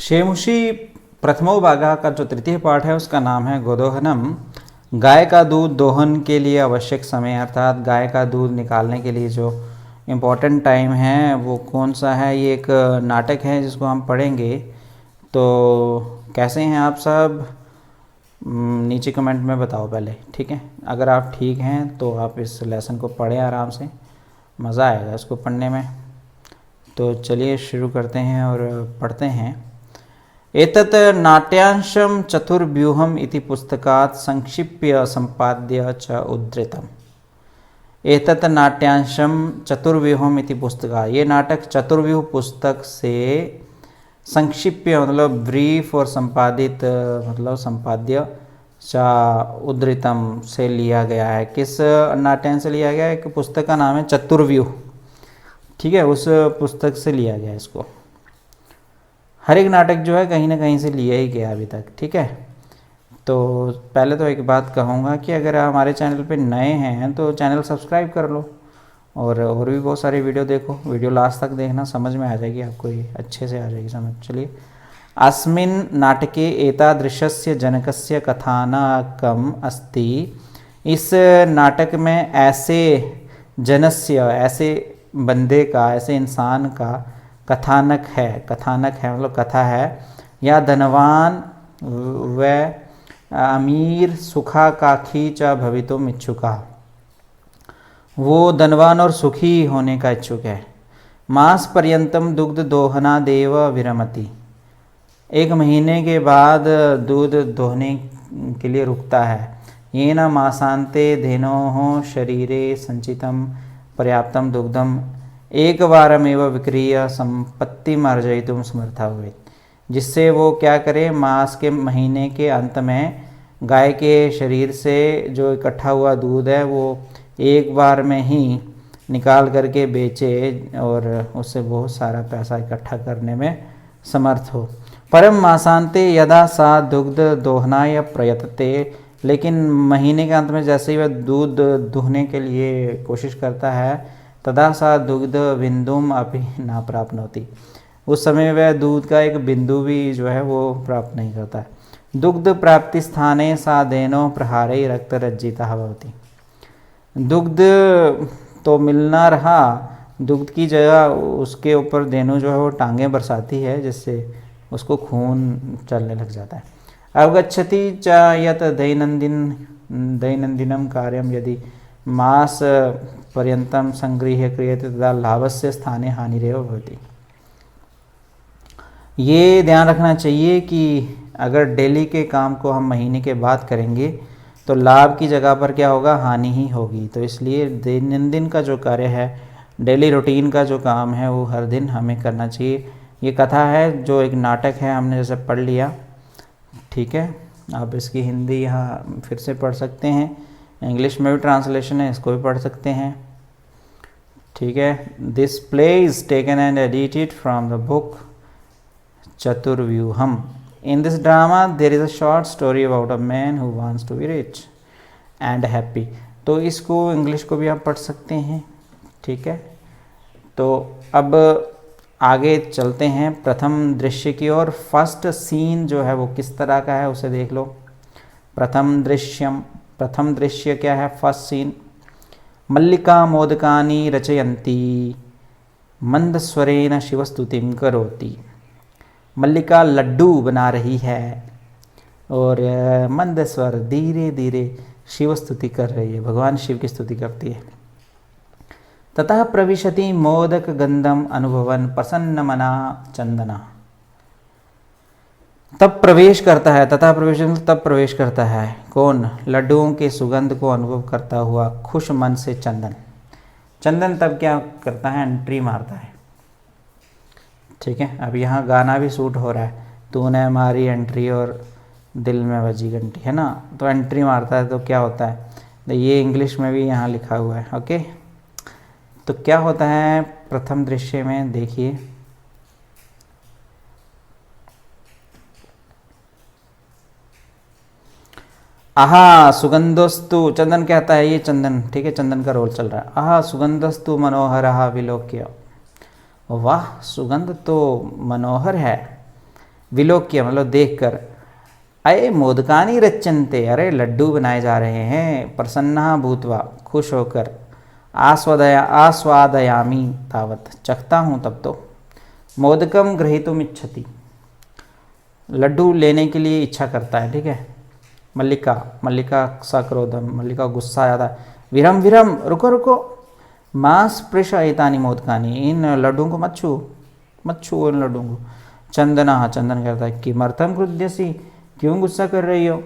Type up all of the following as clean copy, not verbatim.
शेमुषी प्रथमो भागा का जो तृतीय पाठ है उसका नाम है गोदोहनम। गाय का दूध दोहन के लिए आवश्यक समय अर्थात गाय का दूध निकालने के लिए जो इम्पोर्टेंट टाइम है वो कौन सा है, ये एक नाटक है जिसको हम पढ़ेंगे। तो कैसे हैं आप सब, नीचे कमेंट में बताओ पहले, ठीक है। अगर आप ठीक हैं तो आप इस लेसन को पढ़ें आराम से, मज़ा आएगा इसको पढ़ने में। तो चलिए शुरू करते हैं और पढ़ते हैं। एतत् नाट्यांशं चतुर्व्यूहम् इति पुस्तकात् संक्षिप्य संपाद्य च उद्धृतम्। एतत् नाट्यांशं चतुर्व्यूहम् इति पुस्तका, ये नाटक चतुर्व्यूह पुस्तक से संक्षिप्य मतलब ब्रीफ और संपादित मतलब संपाद्य चा उद्धृतम से लिया गया है। किस नाट्यांश से लिया गया है? एक पुस्तक का नाम है चतुर्व्यूह, ठीक है, उस पुस्तक से लिया गया है इसको। हर एक नाटक जो है कहीं ना कहीं से लिया ही गया अभी तक, ठीक है। तो पहले तो एक बात कहूँगा कि अगर आप हमारे चैनल पे नए हैं तो चैनल सब्सक्राइब कर लो और भी बहुत सारे वीडियो देखो, वीडियो लास्ट तक देखना, समझ में आ जाएगी आपको, ये अच्छे से आ जाएगी समझ। चलिए, अस्मिन् नाटके एतादृशस्य जनकस्य कथानकम् अस्ति। इस नाटक में ऐसे जनस्य, ऐसे बंदे का, ऐसे इंसान का कथानक है। कथानक है मतलब कथा है। या धनवान व अमीर सुखाकांक्षी च भवितुम् इच्छुका, वो धनवान और सुखी होने का इच्छुक है। मास पर्यंतम दुग्ध दोहनादेव विरमति, एक महीने के बाद दूध दोहने के लिए रुकता है। येन मासान्ते धेनोः शरीरे संचितम पर्याप्तम दुग्धम एक वारमेव विक्रीय संपत्तिम् अर्जयितुं समर्था भवेत्, जिससे वो क्या करे, मास के महीने के अंत में गाय के शरीर से जो इकट्ठा हुआ दूध है वो एक बार में ही निकाल करके बेचे और उससे बहुत सारा पैसा इकट्ठा करने में समर्थ हो। परम मासांते यदा सा दुग्ध दोहनाय प्रयतते, लेकिन महीने के अंत में जैसे ही वह दूध दुहने के लिए कोशिश करता है, तदा सा दुग्ध बिंदुम अपि न प्राप्नोति, उस समय वह दूध का एक बिंदु भी जो है वो प्राप्त नहीं करता है। दुग्ध प्राप्ति स्थाने सा धेनो प्रहारे रक्त रज्जिता भवति, दुग्ध तो मिलना रहा, दुग्ध की जगह उसके ऊपर धेनु जो है वो टांगें बरसाती है, जिससे उसको खून चलने लग जाता है। अवगच्छति च यत् दैनन्दिनं कार्यं यदि मास पर्यन्तं संगृह्य क्रियते तदा लाभस्य स्थाने हानिरेव भवति। ये ध्यान रखना चाहिए कि अगर डेली के काम को हम महीने के बाद करेंगे तो लाभ की जगह पर क्या होगा, हानि ही होगी। तो इसलिए दैनंदिन का जो कार्य है, डेली रूटीन का जो काम है वो हर दिन हमें करना चाहिए। ये कथा है जो एक नाटक है, हमने जैसे पढ़ लिया, ठीक है। आप इसकी हिंदी यहाँ फिर से पढ़ सकते हैं, इंग्लिश में भी ट्रांसलेशन है, इसको भी पढ़ सकते हैं, ठीक है। This play is taken and edited from the book Chaturvyuham. In this drama there is a short story about a man who wants to be rich and happy। तो इसको इंग्लिश को भी आप पढ़ सकते हैं, ठीक है। तो अब आगे चलते हैं प्रथम दृश्य की ओर। फर्स्ट सीन जो है वो किस तरह का है उसे देख लो। प्रथम दृश्य क्या है, फर्स्ट सीन। मल्लिका मोदकानि रचयन्ती मंदस्वरेण शिवस्तुतिं करोति। मल्लिका लड्डू बना रही है और मंद स्वर धीरे धीरे शिव स्तुति कर रही है, भगवान शिव की स्तुति करती है। ततः प्रविशति मोदक गंधम अनुभवन प्रसन्न मना चंदना, तब प्रवेश करता है, तथा प्रवेश तब प्रवेश करता है कौन, लड्डुओं के सुगंध को अनुभव करता हुआ खुश मन से चंदन। चंदन तब क्या करता है, एंट्री मारता है, ठीक है। अब यहाँ गाना भी शूट हो रहा है, तूने हमारी एंट्री और दिल में बजी घंटी, है ना। तो एंट्री मारता है तो क्या होता है, तो ये इंग्लिश में भी यहाँ लिखा हुआ है, ओके। तो क्या होता है प्रथम दृश्य में, देखिए। आहा सुगंधस्तु, चंदन कहता है, ये चंदन, ठीक है, चंदन का रोल चल रहा है। आहा सुगंधस्तु मनोहर विलोक्य, वाह सुगंध तो मनोहर है। विलोक्य मतलब देखकर, अये मोदकानी रच्यन्ते, अरे लड्डू बनाए जा रहे हैं, प्रसन्ना भूत्वा खुश होकर, आस्वादयामी तावत चखता हूँ तब तो, मोदकम ग्रहीतुम इच्छति, लड्डू लेने के लिए इच्छा करता है, ठीक है। मल्लिका, मल्लिका सक्रोधम, मल्लिका गुस्सा आ जाता है, विरम विरम रुको रुको, मां स्पृश एतानी मोदकानी, इन लड्डुओं को मत छू इन लड्डुओं को। चंदना, चंदन कहता है किमर्थम क्रुध्यसी, क्यों गुस्सा कर रही हो।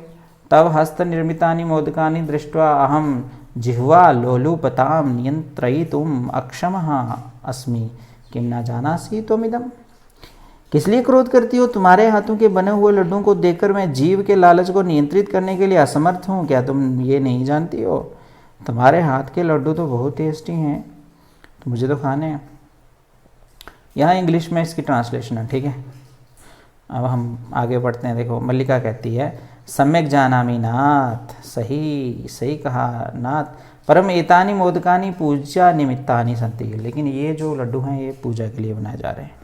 तब हस्त निर्मितानि मोदकानि दृष्ट्वा अहम जिह्वा लोलुपताम नियंत्रयितुम अक्षमः अस्मि, किम न जानासि त्वमिदम्। किस लिए क्रोध करती हो, तुम्हारे हाथों के बने हुए लड्डुओं को देखकर मैं जीव के लालच को नियंत्रित करने के लिए असमर्थ हूँ, क्या तुम ये नहीं जानती हो। तुम्हारे हाथ के लड्डू तो बहुत टेस्टी हैं, तो मुझे तो खाने हैं। यहाँ इंग्लिश में इसकी ट्रांसलेशन है, ठीक है। अब हम आगे बढ़ते हैं। देखो मल्लिका कहती है सम्यक जानामि नाथ, सही कहा नाथ, परम एतानि मोदकानि पूजा निमित्तानि सन्ति, लेकिन ये जो लड्डू हैं ये पूजा के लिए बनाए जा रहे हैं।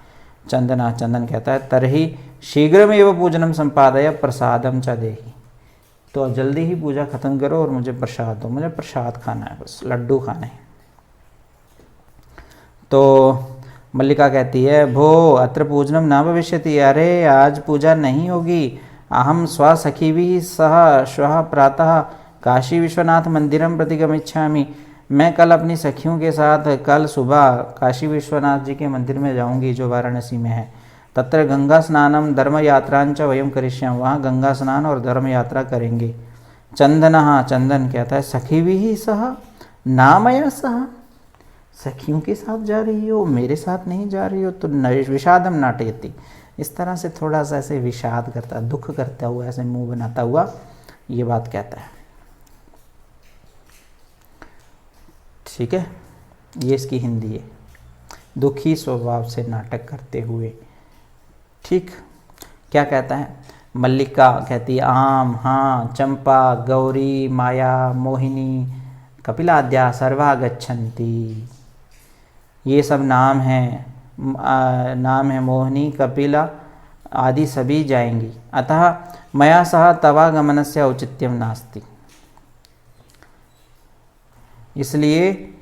चंदना, चंदन कहता है तरही शीघ्रमेव पूजनम संपादय प्रसादम च देहि, तो जल्दी ही पूजा खत्म करो और मुझे प्रसाद दो, मुझे प्रसाद खाना है, बस लड्डू खाने हैं। तो मल्लिका कहती है भो अत्र पूजनम न भविष्यति, अरे आज पूजा नहीं होगी, अहम स्वसखीभिः सह श्वः प्रातः काशी विश्वनाथ मंदिरम प्रति गमिष्यामि, मैं कल अपनी सखियों के साथ कल सुबह काशी विश्वनाथ जी के मंदिर में जाऊंगी जो वाराणसी में है। तत्र गंगा स्नानम धर्म यात्रांच वयम करिष्यामः, वहाँ गंगा स्नान और धर्म यात्रा करेंगे। चंदनः, चंदन कहता है सखीभिः सह नामया सह, सखियों के साथ जा रही हो, मेरे साथ नहीं जा रही हो, तो विषादम नाटयति, इस तरह से थोड़ा सा ऐसे विषाद करता, दुख करता हुआ, ऐसे मुंह बनाता हुआ ये बात कहता है, ठीक है। ये इसकी हिंदी है, दुखी स्वभाव से नाटक करते हुए, ठीक। क्या कहता है, मल्लिका कहती है आम, हाँ, चंपा, गौरी, माया, मोहिनी, कपिलाद्या सर्वा गच्छन्ति, ये सब नाम है मोहिनी, कपिला आदि सभी जाएंगी। अतः मया सह तवागमनस्य औचित्यम नास्ति, इसलिए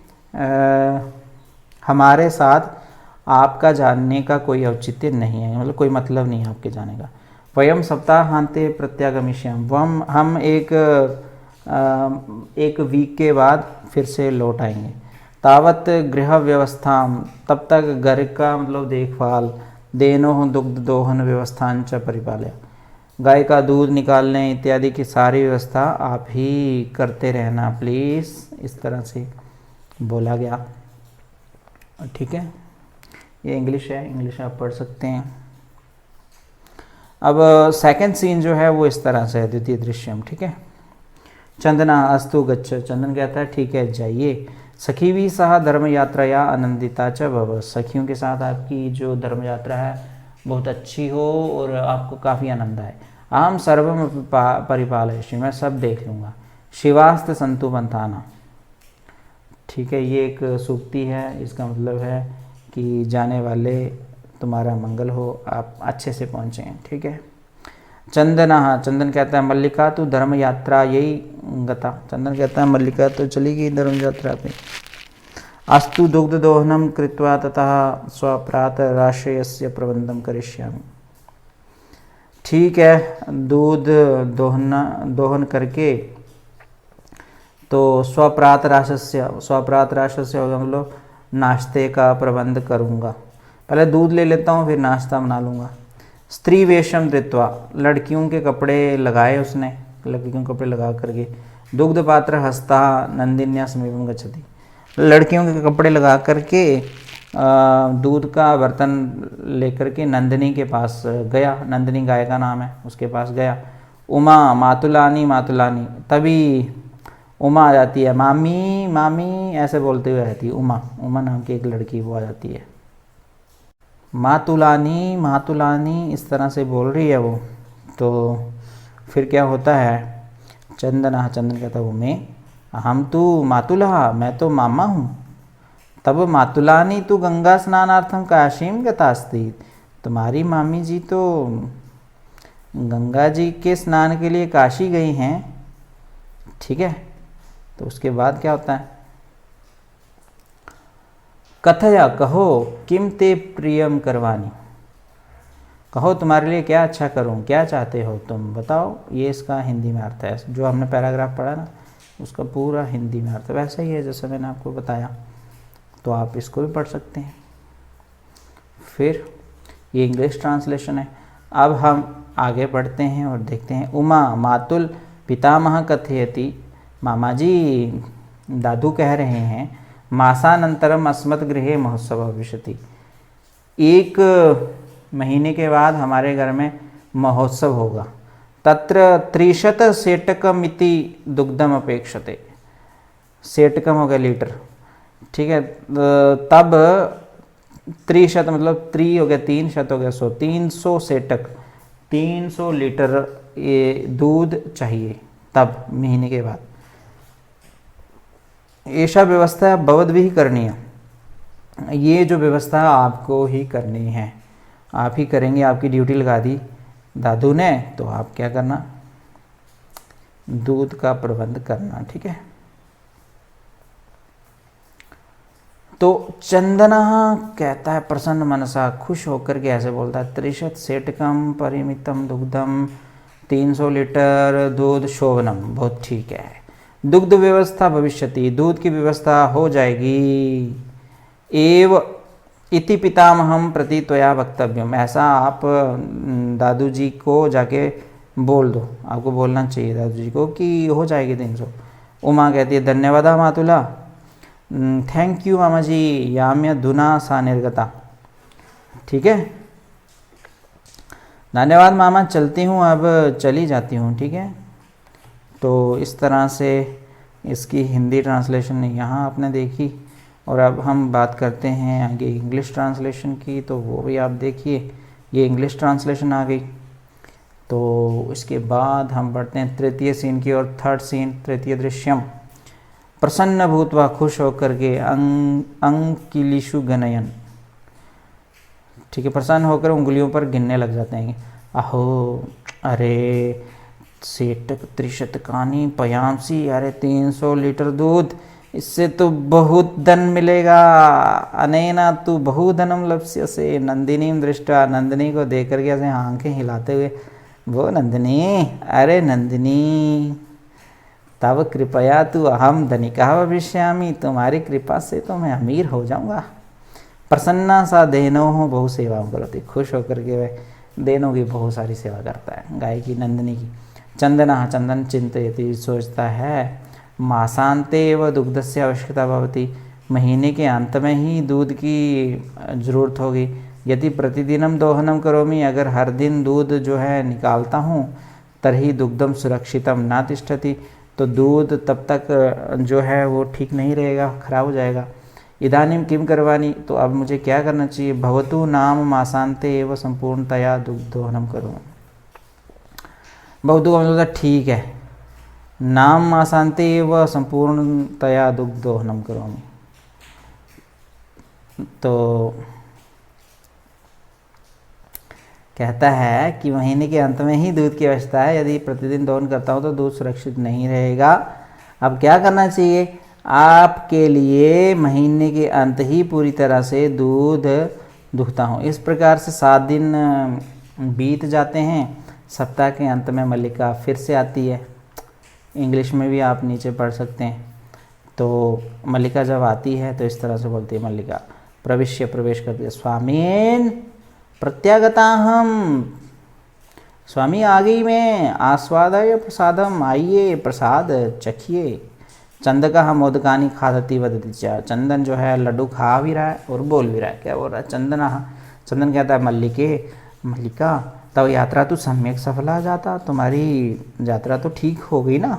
हमारे साथ आपका जानने का कोई औचित्य नहीं है, मतलब कोई मतलब नहीं है आपके जाने का। वयम सप्ताहांते प्रत्यागमिष्याम, हम एक वीक के बाद फिर से लौट आएंगे। तावत गृह व्यवस्था, तब तक घर का मतलब देखभाल, देनो दुग्ध दोहन व्यवस्थान च परिपालय, गाय का दूध निकालने इत्यादि की सारी व्यवस्था आप ही करते रहना प्लीज़, इस तरह से बोला गया, ठीक है। ये इंग्लिश है, इंग्लिश आप पढ़ सकते हैं। अब सेकंड सीन जो है वो इस तरह से है, द्वितीय दृश्यम, ठीक है। चंदना अस्तु गच्छ, चंदन कहता है ठीक है जाइए। सखी भी सह धर्म यात्रा या आनंदिता च भव, सखियों के साथ आपकी जो धर्म यात्रा है बहुत अच्छी हो और आपको काफ़ी आनंद आए। आम सर्वम परिपालयिष्यामि, मैं सब देख लूँगा। शिवास्त संतु पंथाना, ठीक है, ये एक सूक्ति है, इसका मतलब है कि जाने वाले तुम्हारा मंगल हो, आप अच्छे से पहुँचें, ठीक है। चंदना, चंदन कहता है मल्लिका तू धर्म यात्रा यही गता, चंदन कहता है मल्लिका तो चली गई धर्म यात्रा पे। अस्तु दुग्ध दोहनम कृत्वा ततः स्वप्रातः राशयस्य प्रबंधम करिष्यामि, ठीक है, दूध दोहन करके तो स्वप्रात राशस्य मतलब नाश्ते का प्रबंध करूँगा, पहले दूध ले लेता हूँ फिर नाश्ता बना लूँगा। स्त्री वेशम धृत्वा, लड़कियों के कपड़े लगाए उसने, लड़कियों के कपड़े लगा करके। दुग्ध पात्र हस्ता नंदिन्या समीपम गच्छति, लड़कियों के कपड़े लगा करके दूध का बर्तन लेकर के नंदिनी के पास गया, नंदिनी गाय का नाम है, उसके पास गया। उमा मातुलानी, तभी उमा आ जाती है, मामी मामी ऐसे बोलते हुए रहती है। उमा नाम की एक लड़की वो आ जाती है, मातुलानी इस तरह से बोल रही है वो। तो फिर क्या होता है, चंदन कहता है वो मैं, हम तू मातुला, मैं तो मामा हूँ। तब मातुलानी तू गंगा स्नानार्थम काशीम गतास्ति, तुम्हारी मामी जी तो गंगा जी के स्नान के लिए काशी गई हैं, ठीक है। तो उसके बाद क्या होता है, कथया कहो किम ते प्रियम करवानी, कहो तुम्हारे लिए क्या अच्छा करूं, क्या चाहते हो तुम बताओ। ये इसका हिंदी में अर्थ है, जो हमने पैराग्राफ पढ़ा ना उसका पूरा हिंदी में अर्थ है। वैसा ही है जैसे मैंने आपको बताया, तो आप इसको भी पढ़ सकते हैं। फिर ये इंग्लिश ट्रांसलेशन है। अब हम आगे बढ़ते हैं और देखते हैं। उमा मातुल पितामह कथयति, मामा जी दादू कह रहे हैं, मासानंतरम अस्मत् गृहे महोत्सव भविष्यति, 1 महीने के बाद हमारे घर में महोत्सव होगा। तत्र 30 सेटकमिति दुग्धम अपेक्षते, सेटकम हो गया लीटर, ठीक है। तब 30 मतलब 3 हो गया, 3 शत हो गया 100, 300 सेटक 300 लीटर ये दूध चाहिए तब महीने के बाद। ऐसा व्यवस्था भवद्भिः करनी है, ये जो व्यवस्था आपको ही करनी है, आप ही करेंगे, आपकी ड्यूटी लगा दी दादू ने, तो आप क्या करना, दूध का प्रबंध करना, ठीक है। तो चंदना कहता है प्रसन्न मनसा, खुश होकर के ऐसे बोलता है, 30 सेटकम परिमितम दुग्धम, 300 लीटर दूध शोभनम, बहुत ठीक है। दुग्ध व्यवस्था भविष्यति, दूध की व्यवस्था हो जाएगी। एव इति पितामहम प्रति त्वया वक्तव्यम, ऐसा आप दादू जी को जाके बोल दो, आपको बोलना चाहिए दादू जी को कि हो जाएगी 300। उमा कहती है धन्यवाद मातुला, थैंक यू मामा जी, याम्य धुना सा निर्गता, ठीक है। धन्यवाद मामा, चलती हूँ, अब चली जाती हूँ, ठीक है। तो इस तरह से इसकी हिंदी ट्रांसलेशन यहाँ आपने देखी। और अब हम बात करते हैं आगे इंग्लिश ट्रांसलेशन की, तो वो भी आप देखिए, ये इंग्लिश ट्रांसलेशन आ गई। तो इसके बाद हम बढ़ते हैं तृतीय सीन की ओर, 3rd सीन, तृतीय दृश्यम। प्रसन्न भूतवा, खुश होकर के, अंकिलिशु गणयन, ठीक है, प्रसन्न होकर उंगलियों पर गिनने लग जाते हैं। अहो अरे सेटक 30 पयांसी, अरे 300 लीटर दूध, इससे तो बहुत धन मिलेगा। अनेना तू बहुधनम लप्स्यसे, नंदिनी दृष्टा, नंदिनी को देख करके ऐसे आंखें हिलाते हुए, वो नंदिनी, अरे नंदिनी, तब कृपया तू अहम धनिका भविष्यामि, तुम्हारी कृपा से तो मैं अमीर हो जाऊंगा। प्रसन्ना सा देनो हो बहु सेवा करती, खुश होकर के वह देनों की बहुत सारी सेवा करता है, गाय की, नंदिनी की। चंदना, चंदन चिंतयति, सोचता है, मासांते व दुग्धस्य आवश्यकता भवति, महीने के अंत में ही दूध की ज़रूरत होगी। यदि प्रतिदिनम दोहनम करोमि, अगर हर दिन दूध जो है निकालता हूँ, तर्हि दुग्धम सुरक्षितम न तिष्ठति, तो दूध तब तक जो है वो ठीक नहीं रहेगा, खराब हो जाएगा। इदानीम किम करवानी, तो अब मुझे क्या करना चाहिए, भवतु नाम मासांते एवं संपूर्णतया दुग्धोहनम करो। भवतु का मतलब ठीक है, नाम मासांते एवं संपूर्णतया दुग्धोहनम करोमि, तो कहता है कि महीने के अंत में ही दूध की आवश्यकता है, यदि प्रतिदिन दोहन करता हूँ तो दूध सुरक्षित नहीं रहेगा। अब क्या करना चाहिए, आपके लिए महीने के अंत ही पूरी तरह से दूध दुहता हूँ। इस प्रकार से 7 दिन बीत जाते हैं। सप्ताह के अंत में मल्लिका फिर से आती है, इंग्लिश में भी आप नीचे पढ़ सकते हैं। तो मल्लिका जब आती है तो इस तरह से बोलती है मल्लिका, प्रवेश करती है, स्वामीन प्रत्यागताहम, स्वामी आ गई मैं, आस्वादय प्रसादम, आइए प्रसाद चखिए। चंदका मोदकानी खादती वदती च, चंदन जो है लड्डू खा भी रहा है और बोल भी रहा है। क्या बोल रहा है, चंदन कहता है मल्लिका तब यात्रा तो सम्यक सफला जाता, तुम्हारी यात्रा तो ठीक हो गई ना।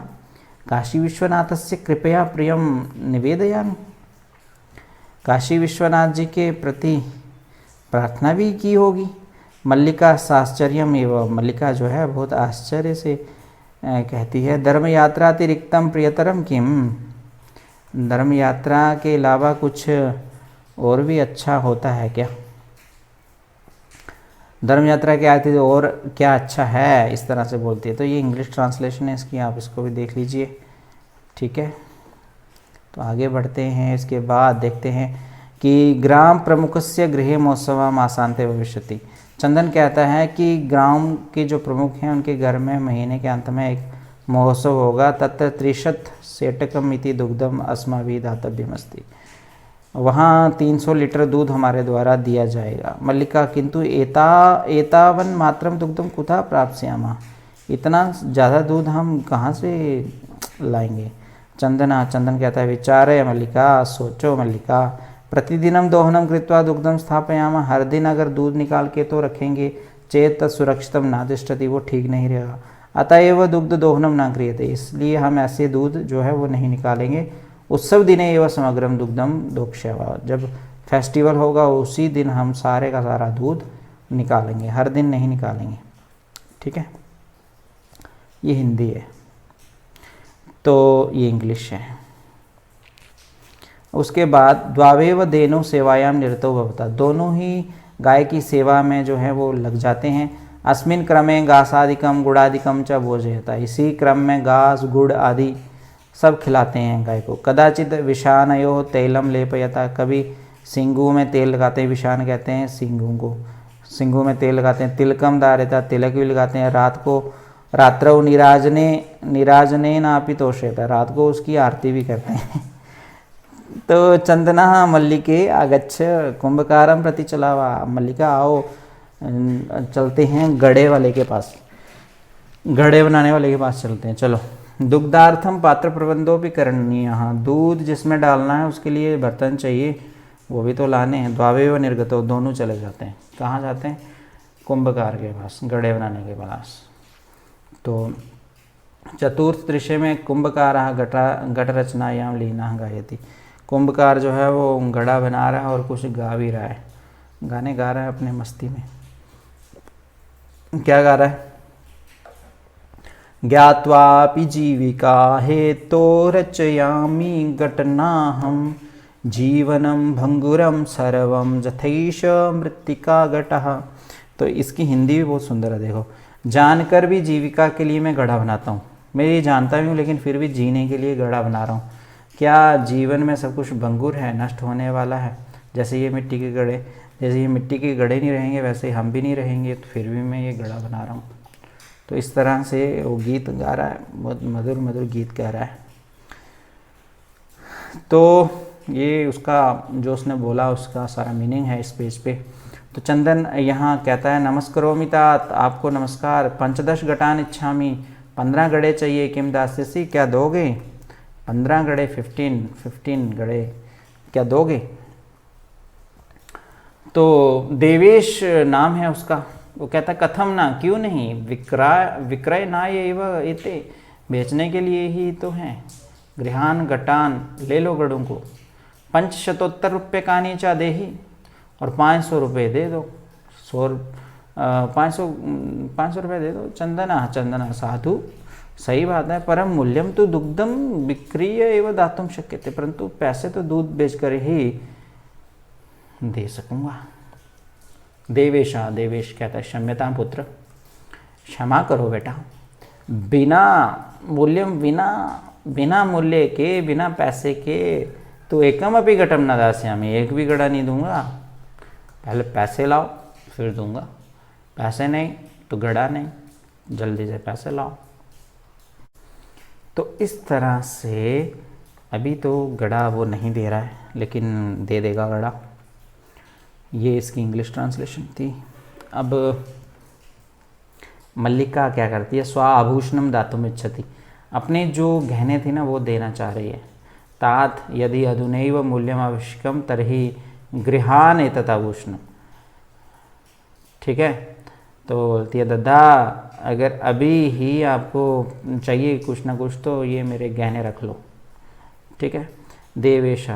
काशी विश्वनाथ से कृपया प्रियम निवेदयामि, काशी विश्वनाथ जी के प्रति प्रार्थना भी की होगी। मल्लिका साश्चर्यम एवं, मल्लिका जो है बहुत आश्चर्य से कहती है, धर्म यात्रा अतिरिक्तम प्रियतरम किम, धर्म यात्रा के अलावा कुछ और भी अच्छा होता है क्या। धर्म यात्रा के आती तो और क्या अच्छा है, इस तरह से बोलती है। तो ये इंग्लिश ट्रांसलेशन है इसकी, आप इसको भी देख लीजिए, ठीक है। तो आगे बढ़ते हैं, इसके बाद देखते हैं कि ग्राम प्रमुखस्य गृहे महोत्सव आसांते भविष्यति। चंदन कहता है कि ग्राम के जो प्रमुख हैं उनके घर में महीने के अंत में एक महोत्सव होगा। तत्र 30 सेटकम इति दुग्धम अस्माभिः दातव्यमस्ति। वहाँ 300 लीटर दूध हमारे द्वारा दिया जाएगा। मल्लिका किंतु एतावन मात्रम दुग्धम कुतः प्राप्स्यामः। इतना ज़्यादा दूध हम कहाँ से लाएंगे। चंदन कहता है विचारे मल्लिका, सोचो मल्लिका, प्रतिदिनम दोहनम कृत्वा दुग्धम स्थापयामः। हर दिन अगर दूध निकाल के तो रखेंगे, चेत सुरक्षितम ना तिष्ठति, वो ठीक नहीं रहेगा। अतएव दुग्ध दोहनम ना क्रियते, इसलिए हम ऐसे दूध जो है वो नहीं निकालेंगे। उत्सव दिने एवं समग्रम दुग्धम दोक्ष्यामः, जब फेस्टिवल होगा उसी दिन हम सारे का सारा दूध निकालेंगे, हर दिन नहीं निकालेंगे, ठीक है। ये हिंदी है, तो ये इंग्लिश है। उसके बाद द्वावेव धेनु सेवायाम निरतो भवता, दोनों ही गाय की सेवा में जो है वो लग जाते हैं। अस्मिन् क्रमे घासादिकम गुड़ादिकम च भोजयता, इसी क्रम में घास गुड़ आदि सब खिलाते हैं गाय को। कदाचित विषानयो तैलम लेपयता, कभी सिंगू में तेल लगाते हैं, विषान कहते हैं सिंगू को, सिंगू में तेल लगाते हैं। तिलकम धारयता, तिलक भी लगाते हैं। रात को रात्रौ निराजने नापि तोषयता, रात को उसकी आरती भी करते हैं। तो चंदना मल्लिके आगच्छ कुंभकारम प्रति चलावा, मल्लिका आओ चलते हैं गड़े वाले के पास, घड़े बनाने वाले के पास चलते हैं, चलो। दुग्धार्थम पात्र प्रबंधों भी करणीय, यहाँ दूध जिसमें डालना है उसके लिए बर्तन चाहिए, वो भी तो लाने हैं। द्वावेव निर्गतो, दोनों चले जाते हैं। कहाँ जाते हैं? कुंभकार के पास, घड़े बनाने के पास। तो चतुर्थ दृश्य में कुंभकार घट रचनायाम लीना गायति, कुंभकार जो है वो घड़ा बना रहा है और कुछ गा भी रहा है, गाने गा रहा है अपने मस्ती में। क्या गा रहा है? ज्ञात्वापि जीविका हेतो रचयामि घटनाहं, जीवनम भंगुरम सर्वम जथैष मृत्तिका घटः। तो इसकी हिंदी भी बहुत सुंदर है, देखो। जानकर भी जीविका के लिए मैं घड़ा बनाता हूँ, मैं ये जानता भी हूँ लेकिन फिर भी जीने के लिए घड़ा बना रहा हूँ। क्या जीवन में सब कुछ भंगुर है, नष्ट होने वाला है? जैसे ये मिट्टी के घड़े, जैसे ये मिट्टी के घड़े नहीं रहेंगे वैसे हम भी नहीं रहेंगे, तो फिर भी मैं ये घड़ा बना रहा हूँ। तो इस तरह से वो गीत गा रहा है, बहुत मधुर मधुर गीत गा रहा है। तो ये उसका जो उसने बोला उसका सारा मीनिंग है इस पेज पे। तो चंदन यहाँ कहता है नमस्करोमि तात, आपको नमस्कार। 15 घटान इच्छामि, 15 घड़े चाहिए। किम दास्यसि, क्या दोगे? 15 घड़े, 15 घड़े क्या दोगे? तो देवेश नाम है उसका। वो कहता कथम ना, क्यों नहीं, विक्रय ना ये इते, बेचने के लिए ही तो हैं। गृहान घटान, ले लो गढ़ों को। 500 रुपये कानी चा देही, और 500 रुपये दे दो। 500 रुपये दे दो। चंदना साधु, सही बात है। परम मूल्यम तो दुग्धम विक्रीय एवं दातुम शक्यते, परंतु पैसे तो दूध बेचकर ही दे सकूंगा। देवेश कहता है क्षम्यता पुत्र, क्षमा करो बेटा। बिना मूल्यम, बिना मूल्य के, बिना पैसे के तो एकम अपि घटम न दास्यामि, एक भी घड़ा नहीं दूंगा। पहले पैसे लाओ फिर दूंगा, पैसे नहीं तो घड़ा नहीं, जल्दी से पैसे लाओ। तो इस तरह से अभी तो घड़ा वो नहीं दे रहा है लेकिन दे देगा घड़ा। ये इसकी इंग्लिश ट्रांसलेशन थी। अब मल्लिका क्या करती है? स्वा आभूषणम दातुम इच्छति, अपने जो गहने थे ना वो देना चाह रही है। तात यदि अधुनैव मूल्यम आवश्यकम तर्हि गृहान एतत् आभूषणम, ठीक है। तो बोलती है दादा अगर अभी ही आपको चाहिए कुछ ना कुछ तो ये मेरे गहने रख लो, ठीक है। देवेश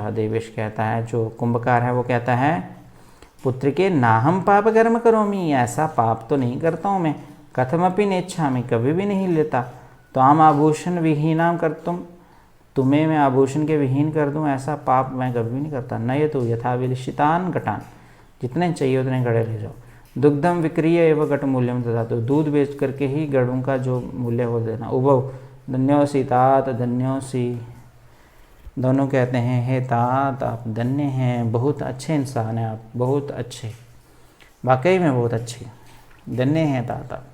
कहता है, जो कुंभकार है वो कहता है पुत्र के नाहम पाप कर्म करोमि, ऐसा पाप तो नहीं करता हूँ मैं। कथमपि नेच्छामि, कभी भी नहीं लेता। तो आम आभूषण विहीनाम कर तुम्हें मैं आभूषण के विहीन कर दूं, ऐसा पाप मैं कभी भी नहीं करता। न ये तो यथा विलिशितान घटान, जितने चाहिए उतने घड़े ले जाओ। दुग्धम विक्रीय एवं घट मूल्यम ददातु, दूध बेच करके ही गढ़ों का जो मूल्य हो देना। उभव धन्योसी तात, धन्योसी, दोनों कहते हैं हे तात आप धन्य हैं, बहुत अच्छे इंसान हैं आप, बहुत अच्छे, वाकई में बहुत अच्छे, धन्य हैं तात आप।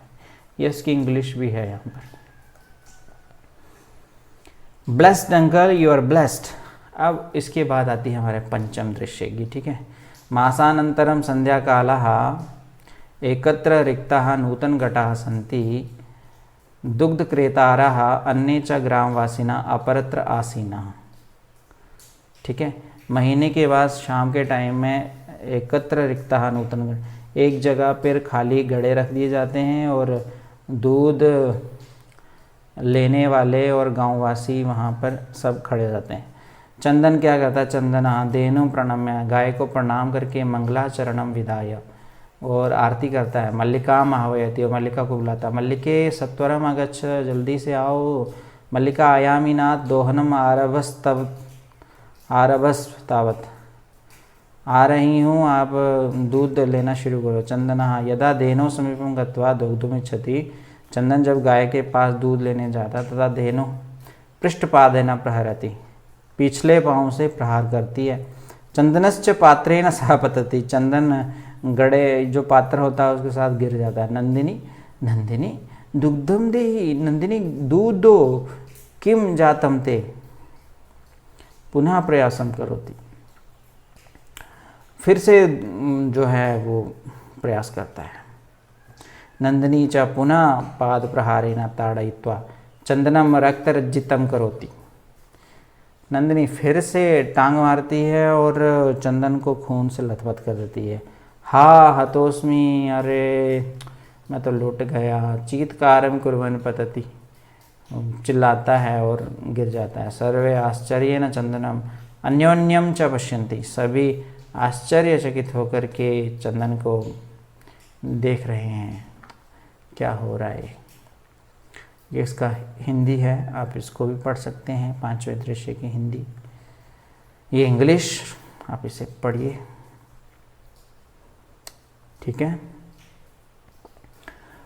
ये इसकी इंग्लिश भी है यहाँ पर। Blessed uncle you are blessed. अब इसके बाद आती है हमारे पंचम दृश्य की, ठीक है। मासानंतरम संध्या कालः एकत्र रिक्ताः नूतन घटाः सन्ति दुग्ध क्रेतारः अन्ये च ग्रामवासिना अपरत्र आसीना। ठीक है, महीने के बाद शाम के टाइम में एकत्र रिक्ताः नूतन घट, एक जगह पर खाली घड़े रख दिए जाते हैं और दूध लेने वाले और गांववासी वहाँ पर सब खड़े रहते हैं। चंदन क्या करता है, चंदना देनु प्रणम्य, गाय को प्रणाम करके मंगलाचरणम विदाय, और आरती करता है। मल्लिका महावयती, और मल्लिका को बुलाता है, मल्लिके सत्वरम आगच्छ, जल्दी से आओ। मल्लिका आयामी नाथ दोहनम आरभस्तावत, आ रही हूँ आप दूध लेना शुरू करो। चंदना यदा धेनो समीपम गत्वा दुग्धमिच्छति, चंदन जब गाय के पास दूध लेने जाता तथा धेनु पृष्ठपादेन प्रहरति, पिछले पाँव से प्रहार करती है। चंदनश्च पात्रेण सह पतति, चंदन गड़े जो पात्र होता है उसके साथ गिर जाता है। नंदिनी नंदिनी दुग्धम देहि, नंदिनी दूध दो, किम जातम ते, पुनः प्रयासम करोति, फिर से जो है वो प्रयास करता है। नंदिनी च पुनः पाद प्रहारेण ताड़यित्वा चंदनम रक्तरज्जितम करोति, नंदिनी फिर से टांग मारती है और चंदन को खून से लथपथ कर देती है। हा हतोस्मी, अरे मैं तो लुट गया। चीत्कारम कुर्वन् पतति, चिल्लाता है और गिर जाता है। सर्वे आश्चर्येन चंदनम अन्योन्यम च पश्यन्ति, सभी आश्चर्यचकित होकर के चंदन को देख रहे हैं क्या हो रहा है। ये इसका हिंदी है, आप इसको भी पढ़ सकते हैं, पांचवें दृश्य की हिंदी। ये इंग्लिश आप इसे पढ़िए, ठीक है।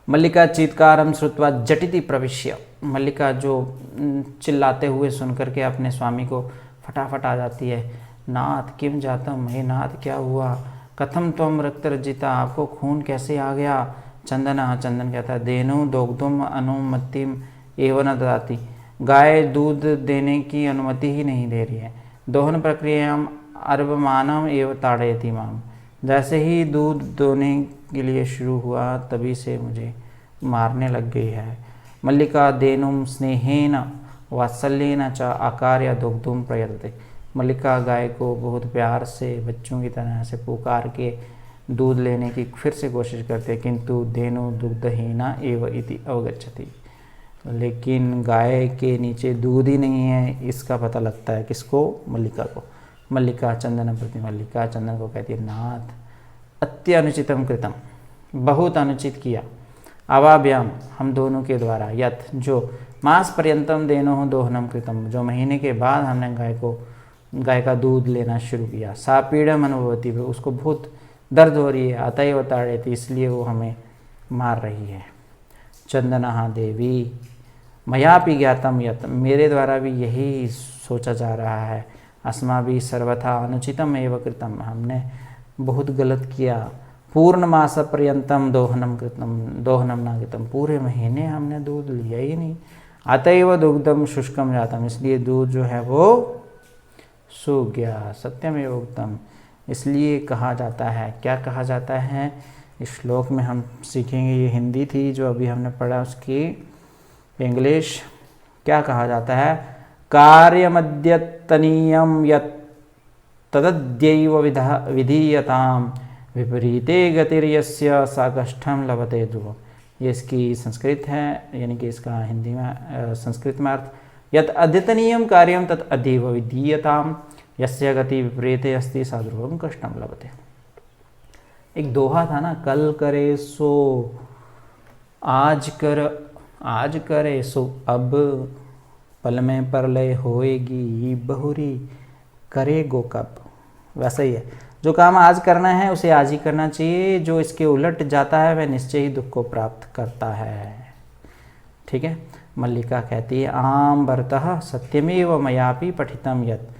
मल्लिका चीत्कारम श्रुत्वा जटिति प्रविश्य, मल्लिका जो चिल्लाते हुए सुनकर के अपने स्वामी को फटाफट आ जाती है। नाथ किम जातम, हे नाथ क्या हुआ। कथम त्वम रक्तरज्जिता, आपको खून कैसे आ गया। चंदन, चंदन कहता है देनु दोग्धुम अनुमतिम एव न ददाति, गाय दूध देने की अनुमति ही नहीं दे रही है। दोहन प्रक्रियाम अर्वमानम एव ताड़यति माम, जैसे ही दूध दोने के लिए शुरू हुआ तभी से मुझे मारने लग गई है। मल्लिका देनुम स्नेहेन वात्सल्येन च आकार्य दुग्धुम प्रयतते, मल्लिका गाय को बहुत प्यार से बच्चों की तरह से पुकार के दूध लेने की फिर से कोशिश करते, किंतु धेनु दुग्धहीना एव इति अवगच्छति, लेकिन गाय के नीचे दूध ही नहीं है इसका पता लगता है किसको, मल्लिका को। मल्लिका चंदन प्रति, मल्लिका चंदन को कहती है नाथ अत्यनुचितम कृतम, बहुत अनुचित किया। अवाभ्याम, हम दोनों के द्वारा, यथ जो मास पर्यंतम देनो दोहनम कृतम, जो महीने के बाद हमने गाय का दूध लेना शुरू किया। सा पीड़म अनुभवती, उसको बहुत दर्द हो रही है। अतएव ताड़यति, इसलिए वो हमें मार रही है। चंदना देवी मयापि ज्ञातम यत्, मेरे द्वारा भी यही सोचा जा रहा है। अस्माभिः सर्वथा अनुचितम एव कृतम, हमने बहुत गलत किया। पूर्ण मास पर्यंतम दोहनम कृतम, दोहनम न कृतम, पूरे महीने हमने दूध लिया ही नहीं। अतएव दुग्धम शुष्कम जातम, इसलिए दूध जो है वो सूख गया। सत्यम एव उक्तम, इसलिए कहा जाता है, क्या कहा जाता है इस श्लोक में हम सीखेंगे। ये हिंदी थी जो अभी हमने पढ़ा, उसकी इंग्लिश क्या कहा जाता है। कार्यमद्यतनीयम यत् तदद्यैव विधीयताम विपरीते गतिर्यस्य सा कष्टम लभते ध्रुवम्, ये इसकी संस्कृत है, यानी कि इसका हिंदी में संस्कृत में अर्थ, यत् अद्यतनीयम कार्यम तत् अद्यैव विधीयताम यस्य गति विपरीते अस्ति सा ध्रुवम् कष्टम लभते। एक दोहा था ना, कल करे सो आज करे सो अब, पल में प्रलय होएगी बहुरी, करेगो कब। वैसा ही है, जो काम आज करना है उसे आज ही करना चाहिए, जो इसके उलट जाता है वह निश्चय ही दुख को प्राप्त करता है। ठीक है। मल्लिका कहती है आम भरतः सत्यमेव मयापि पठितम यत्।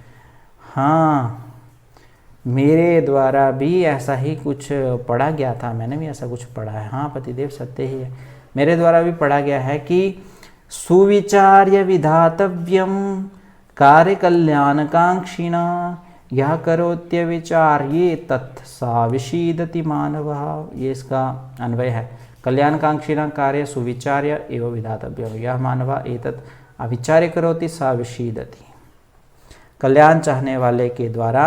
हाँ, मेरे द्वारा भी ऐसा ही कुछ पढ़ा गया था, मैंने भी ऐसा कुछ पढ़ा है। हाँ पतिदेव, सत्य ही है, मेरे द्वारा भी पढ़ा गया है कि सुविचार्य विधातव्यम कार्य कल्याणकांक्षिणा यह करोत्य विचार्ये तत् सा विषीदति मानवः। ये इसका अन्वय है। कल्याणकांक्षिणा कार्य सुविचार्य एवं विधातव्यम यह मानवः एतत् अविचार्य करोति सा विषीदति। कल्याण चाहने वाले के द्वारा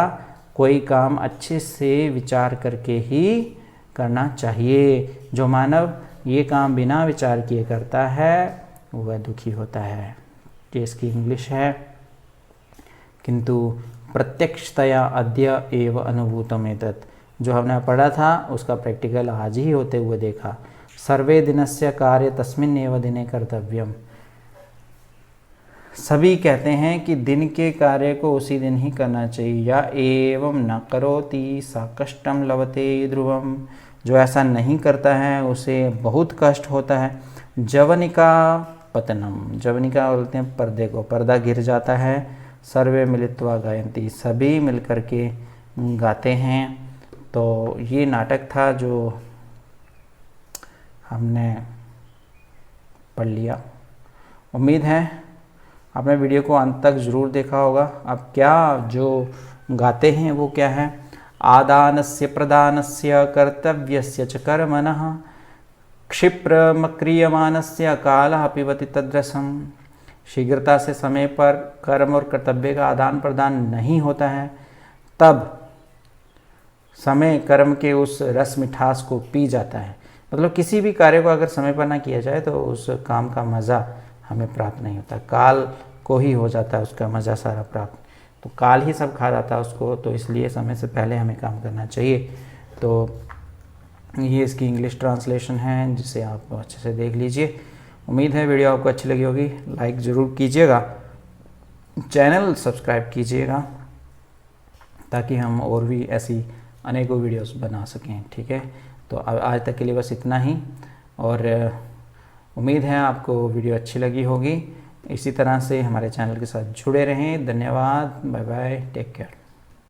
कोई काम अच्छे से विचार करके ही करना चाहिए। जो मानव ये काम बिना विचार किए करता है वह दुखी होता है। ये इसकी इंग्लिश है। किंतु प्रत्यक्षतया अद्य एव अनुभूतम एतत्। जो हमने पढ़ा था उसका प्रैक्टिकल आज ही होते हुए देखा। सर्वे दिनस्य कार्य तस्मिन् एव दिने कर्तव्यम। सभी कहते हैं कि दिन के कार्य को उसी दिन ही करना चाहिए। या एवं न करोति सा कष्टम लभते ध्रुवम। जो ऐसा नहीं करता है उसे बहुत कष्ट होता है। जवनिका पतनम। जवनिका बोलते हैं पर्दे को, पर्दा गिर जाता है। सर्वे मिलित्वा गायन्ति। सभी मिलकर के गाते हैं। तो ये नाटक था जो हमने पढ़ लिया। उम्मीद है आपने वीडियो को अंत तक ज़रूर देखा होगा। अब क्या जो गाते हैं वो क्या है? आदानस्य प्रदानस्य कर्तव्यस्य च कर्मणः क्षिप्रमक्रियमाणस्य कालः पिबति तद्रसम्। शीघ्रता से समय पर कर्म और कर्तव्य का आदान प्रदान नहीं होता है, तब समय कर्म के उस रस मिठास को पी जाता है। मतलब किसी भी कार्य को अगर समय पर ना किया जाए तो उस काम का मज़ा हमें प्राप्त नहीं होता, काल को ही हो जाता है उसका मज़ा सारा प्राप्त। तो काल ही सब खा जाता है उसको, तो इसलिए समय से पहले हमें काम करना चाहिए। तो ये इसकी इंग्लिश ट्रांसलेशन है जिसे आप अच्छे से देख लीजिए। उम्मीद है वीडियो आपको अच्छी लगी होगी। लाइक ज़रूर कीजिएगा, चैनल सब्सक्राइब कीजिएगा ताकि हम और भी ऐसी अनेकों वीडियोस बना सकें। ठीक है, तो आज तक के लिए बस इतना ही, और उम्मीद है आपको वीडियो अच्छी लगी होगी। इसी तरह से हमारे चैनल के साथ जुड़े रहें। धन्यवाद, बाय बाय, टेक केयर।